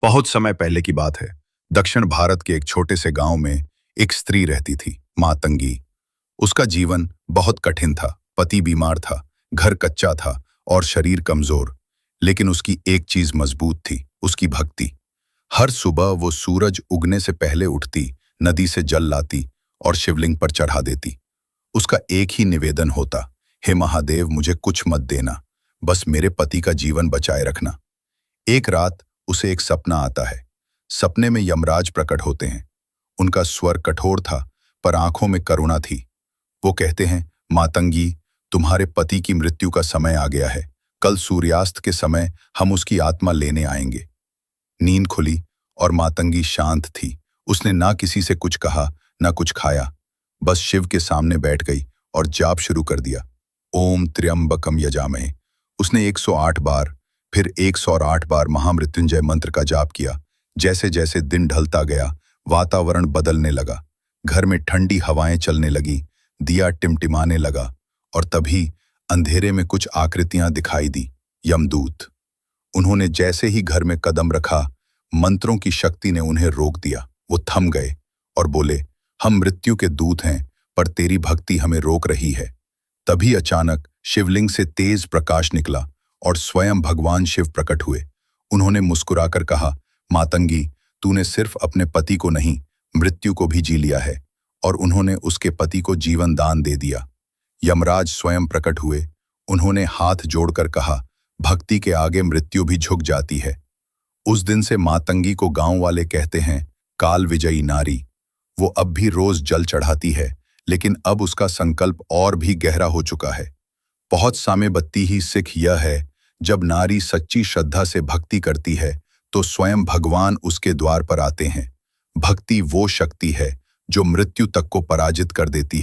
बहुत समय पहले की बात है। दक्षिण भारत के एक छोटे से गांव में एक स्त्री रहती थी, मातंगी। उसका जीवन बहुत कठिन था। पति बीमार था, घर कच्चा था और शरीर कमजोर। लेकिन उसकी एक चीज मजबूत थी, उसकी भक्ति। हर सुबह वो सूरज उगने से पहले उठती, नदी से जल लाती और शिवलिंग पर चढ़ा देती। उसका एक ही निवेदन होता, हे महादेव, मुझे कुछ मत देना, बस मेरे पति का जीवन बचाए रखना। एक रात उसे एक सपना आता है। सपने में यमराज प्रकट होते हैं। उनका स्वर कठोर था, पर आंखों में करुणा थी। वो कहते हैं, मातंगी, तुम्हारे पति की मृत्यु का समय आ गया है। कल सूर्यास्त के समय हम उसकी आत्मा लेने आएंगे। नींद खुली और मातंगी शांत थी। उसने ना किसी से कुछ कहा, ना कुछ खाया, बस शिव के सामने बैठ गई और जाप शुरू कर दिया। ओम त्र्यंबकम यजामहे। उसने 108 बार, फिर 108 बार महामृत्युंजय मंत्र का जाप किया। जैसे जैसे दिन ढलता गया, वातावरण बदलने लगा। घर में ठंडी हवाएं चलने लगी, दिया टिमटिमाने लगा और तभी अंधेरे में कुछ आकृतियां दिखाई दी। यमदूत। उन्होंने जैसे ही घर में कदम रखा, मंत्रों की शक्ति ने उन्हें रोक दिया। वो थम गए और बोले, हम मृत्यु के दूत हैं, पर तेरी भक्ति हमें रोक रही है। तभी अचानक शिवलिंग से तेज प्रकाश निकला और स्वयं भगवान शिव प्रकट हुए। उन्होंने मुस्कुराकर कहा, मातंगी, तूने सिर्फ अपने पति को नहीं, मृत्यु को भी जी लिया है। और उन्होंने उसके पति को जीवन दान दे दिया। यमराज स्वयं प्रकट हुए। उन्होंने हाथ जोड़कर कहा, भक्ति के आगे मृत्यु भी झुक जाती है। उस दिन से मातंगी को गांव वाले कहते हैं, काल विजयी नारी। वो अब भी रोज जल चढ़ाती है, लेकिन अब उसका संकल्प और भी गहरा हो चुका है। बहुत साम्यबत्ती ही सिख यह है, जब नारी सच्ची श्रद्धा से भक्ति करती है तो स्वयं भगवान उसके द्वार पर आते हैं। भक्ति वो शक्ति है जो मृत्यु तक को पराजित कर देती है।